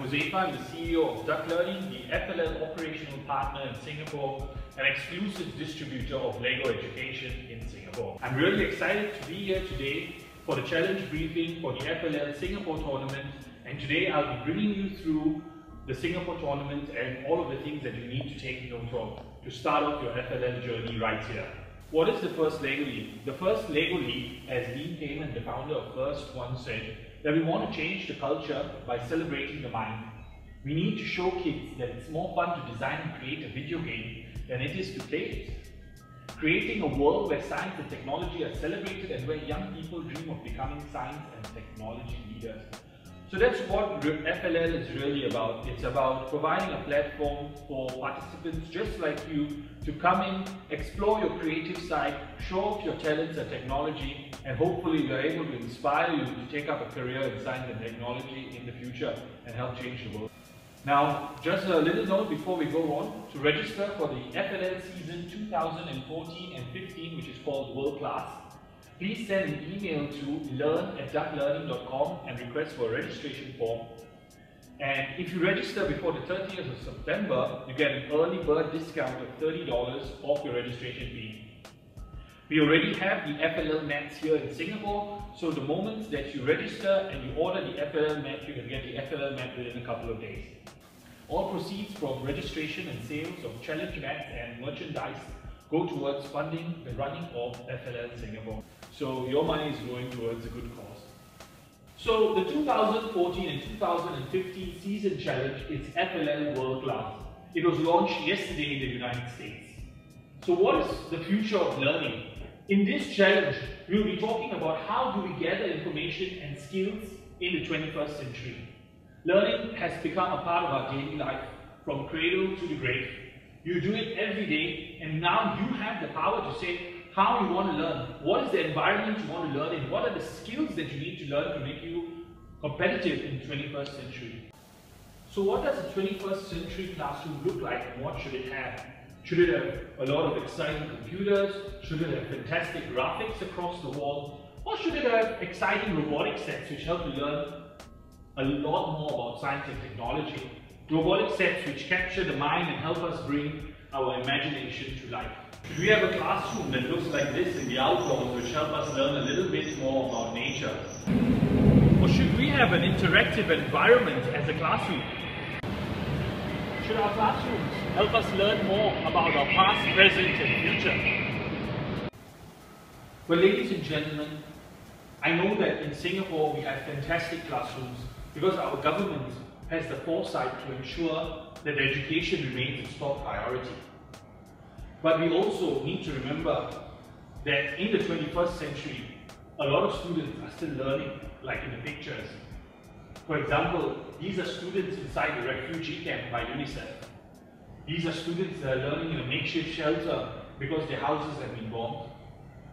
Huzaifa. I'm the CEO of Duck Learning, the FLL operational partner in Singapore, an exclusive distributor of Lego education in Singapore. I'm really excited to be here today for the challenge briefing for the FLL Singapore tournament, and today I'll be bringing you through the Singapore tournament and all of the things that you need to take note of to start off your FLL journey right here. What is the first Lego League? The first Lego League, as Dean Kamen, the founder of First, once said, that we want to change the culture by celebrating the mind. We need to show kids that it's more fun to design and create a video game than it is to play it. Creating a world where science and technology are celebrated and where young people dream of becoming science and technology leaders. So that's what FLL is really about. It's about providing a platform for participants just like you to come in, explore your creative side, show off your talents and technology, and hopefully we are able to inspire you to take up a career in science and technology in the future and help change the world. Now, just a little note before we go on, to register for the FLL season 2014 and 15, which is called World Class, please send an email to learn@ducklearning.com and request for a registration form. And if you register before the 30th of September, you get an early bird discount of $30 off your registration fee. We already have the FLL mats here in Singapore, so the moment that you register and you order the FLL mat, you can get the FLL mat within a couple of days. All proceeds from registration and sales of challenge mats and merchandise go towards funding the running of FLL Singapore. So your money is going towards a good cause. So the 2014 and 2015 season challenge is FLL World Class. It was launched yesterday in the United States. So what is the future of learning? In this challenge, we'll be talking about how do we gather information and skills in the 21st century. Learning has become a part of our daily life, from cradle to the grave. You do it every day, and now you have the power to say how you want to learn. What is the environment you want to learn in? What are the skills that you need to learn to make you competitive in the 21st century? So what does a 21st century classroom look like, and what should it have? Should it have a lot of exciting computers? Should it have fantastic graphics across the wall? Or should it have exciting robotic sets which help you learn a lot more about science and technology? Robotic sets which capture the mind and help us bring our imagination to life. Should we have a classroom that looks like this in the outdoors which help us learn a little bit more about nature? Or should we have an interactive environment as a classroom? Should our classrooms help us learn more about our past, present and future? Well, ladies and gentlemen, I know that in Singapore we have fantastic classrooms because our government has the foresight to ensure that education remains its top priority. But we also need to remember that in the 21st century, a lot of students are still learning, like in the pictures. For example, these are students inside the refugee camp by UNICEF. These are students that are learning in a makeshift shelter because their houses have been bombed.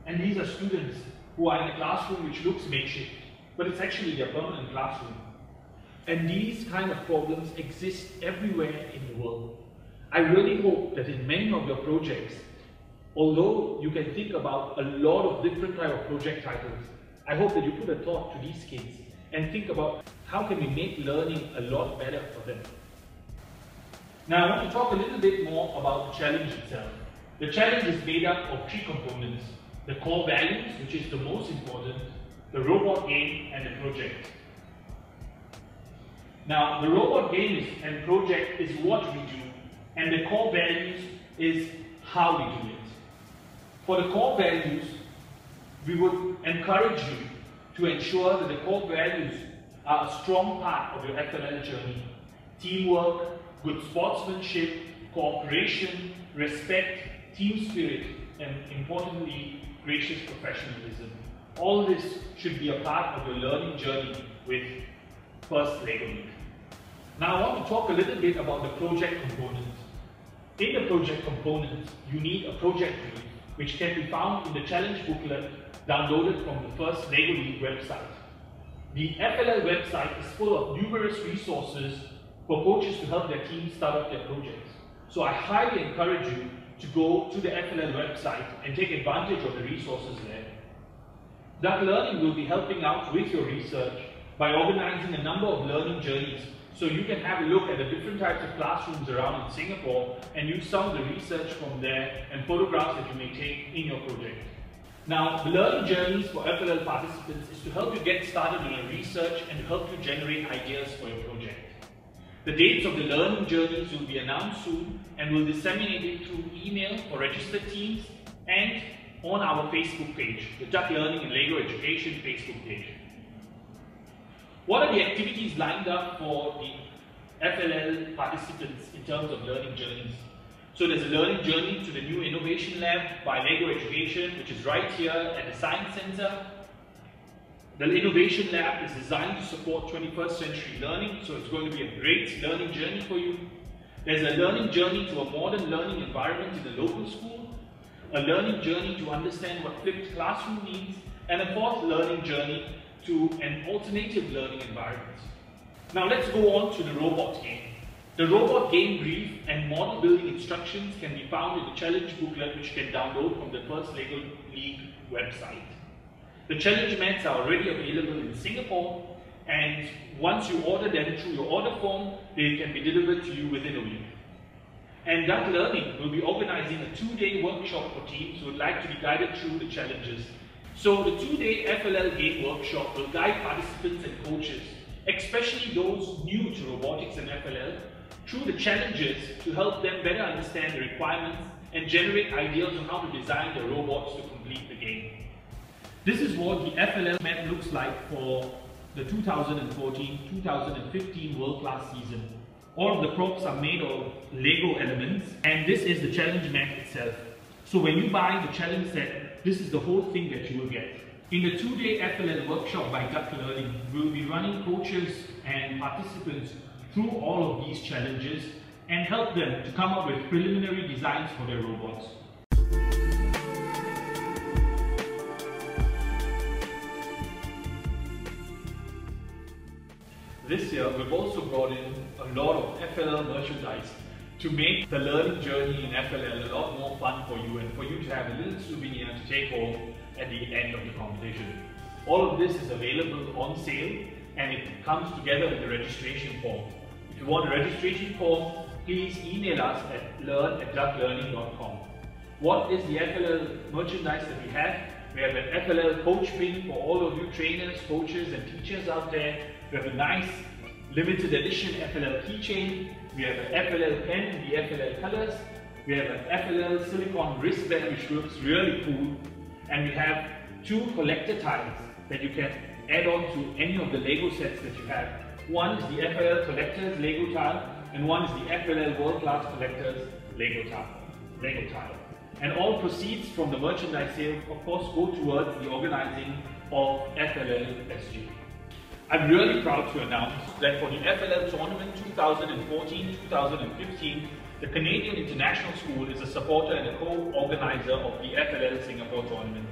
And these are students who are in a classroom which looks makeshift, but it's actually their permanent classroom. And these kind of problems exist everywhere in the world. I really hope that in many of your projects, although you can think about a lot of different type of project titles, I hope that you put a thought to these kids and think about how can we make learning a lot better for them. Now I want to talk a little bit more about the challenge itself. The challenge is made up of three components: the core values, which is the most important, the robot game, and the project. Now, the robot game and project is what we do, and the core values is how we do it. For the core values, we would encourage you to ensure that the core values are a strong part of your FLL journey. Teamwork, good sportsmanship, cooperation, respect, team spirit, and importantly, gracious professionalism. All this should be a part of your learning journey with First Lego League. Now I want to talk a little bit about the project component. In the project component, you need a project brief, which can be found in the challenge booklet downloaded from the First Lego League website. The FLL website is full of numerous resources for coaches to help their teams start up their projects. So I highly encourage you to go to the FLL website and take advantage of the resources there. Duck Learning will be helping out with your research by organizing a number of learning journeys So you can have a look at the different types of classrooms around in Singapore and use some of the research from there and photographs that you may take in your project. Now, the learning journeys for FLL participants is to help you get started on your research and to help you generate ideas for your project. The dates of the learning journeys will be announced soon and we'll disseminate it through email for registered teams and on our Facebook page, the Duck Learning and Lego Education Facebook page. What are the activities lined up for the FLL participants in terms of learning journeys? So there's a learning journey to the new Innovation Lab by Lego Education, which is right here at the Science Centre. The Innovation Lab is designed to support 21st century learning, so it's going to be a great learning journey for you. There's a learning journey to a modern learning environment in the local school, a learning journey to understand what flipped classroom means, and a fourth learning journey to an alternative learning environment. Now let's go on to the robot game. The robot game brief and model building instructions can be found in the challenge booklet, which you can download from the First Lego League website. The challenge mats are already available in Singapore, and once you order them through your order form, they can be delivered to you within a week. And Duck Learning will be organizing a 2-day workshop for teams who would like to be guided through the challenges. So the 2-day FLL game workshop will guide participants and coaches, especially those new to robotics and FLL, through the challenges to help them better understand the requirements and generate ideas on how to design their robots to complete the game. This is what the FLL mat looks like for the 2014-2015 World Class season. All of the props are made of Lego elements, and this is the challenge mat itself. So when you buy the challenge set, this is the whole thing that you will get. In the 2-day FLL workshop by Duck Learning, we will be running coaches and participants through all of these challenges and help them to come up with preliminary designs for their robots. This year, we've also brought in a lot of FLL merchandise to make the learning journey in FLL a lot more fun for you and for you to have a little souvenir to take home at the end of the competition. All of this is available on sale and it comes together with the registration form. If you want a registration form, please email us at learn@ducklearning.com. What is the FLL merchandise that we have? We have an FLL coach pin for all of you trainers, coaches and teachers out there. We have a nice limited edition FLL keychain. We have an FLL pen in the FLL colors. We have an FLL silicone wristband which looks really cool. And we have 2 collector tiles that you can add on to any of the Lego sets that you have. One is the FLL Collectors Lego tile and one is the FLL World Class Collectors Lego tile. And all proceeds from the merchandise sale, of course, go towards the organizing of FLL SG. I'm really proud to announce that for the FLL Tournament 2014-2015, the Canadian International School is a supporter and a co-organizer of the FLL Singapore Tournament.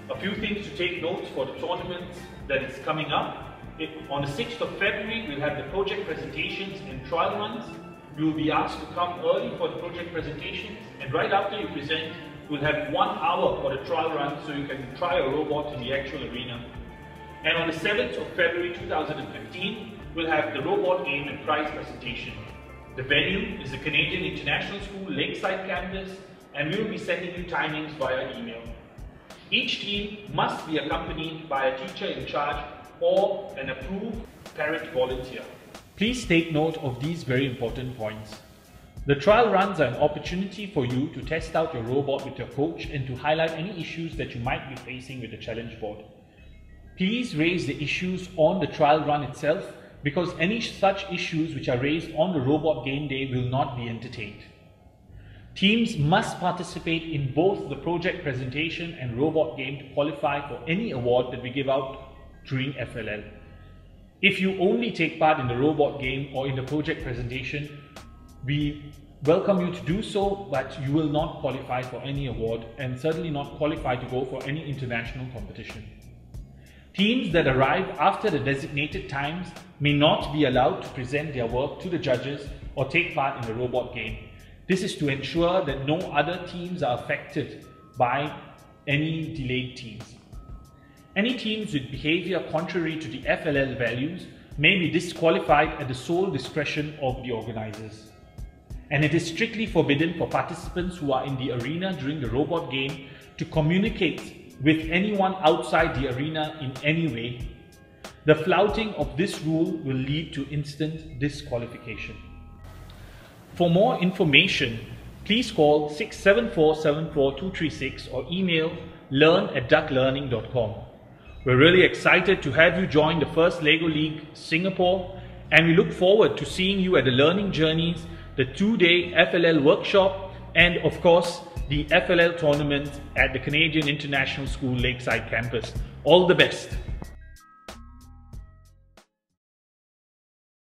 A few things to take note for the tournament that is coming up. On the 6th of February, we'll have the project presentations and trial runs. You will be asked to come early for the project presentations, and right after you present, we'll have 1 hour for the trial run so you can try a robot in the actual arena. And on the 7th of February 2015, we'll have the robot game and prize presentation. The venue is the Canadian International School Lakeside campus, and we will be sending you timings via email. Each team must be accompanied by a teacher in charge or an approved parent volunteer. Please take note of these very important points. The trial runs are an opportunity for you to test out your robot with your coach and to highlight any issues that you might be facing with the challenge board. Please raise the issues on the trial run itself because any such issues which are raised on the robot game day will not be entertained. Teams must participate in both the project presentation and robot game to qualify for any award that we give out during FLL. If you only take part in the robot game or in the project presentation, we welcome you to do so, but you will not qualify for any award and certainly not qualify to go for any international competition. Teams that arrive after the designated times may not be allowed to present their work to the judges or take part in the robot game. This is to ensure that no other teams are affected by any delayed teams. Any teams with behavior contrary to the FLL values may be disqualified at the sole discretion of the organizers. And it is strictly forbidden for participants who are in the arena during the robot game to communicate with anyone outside the arena in any way. The flouting of this rule will lead to instant disqualification. For more information, please call 674-74236 or email learn@ducklearning.com. We're really excited to have you join the first LEGO League Singapore, and we look forward to seeing you at the learning journeys, the 2-day FLL workshop, and of course, the FLL tournament at the Canadian International School Lakeside campus. All the best.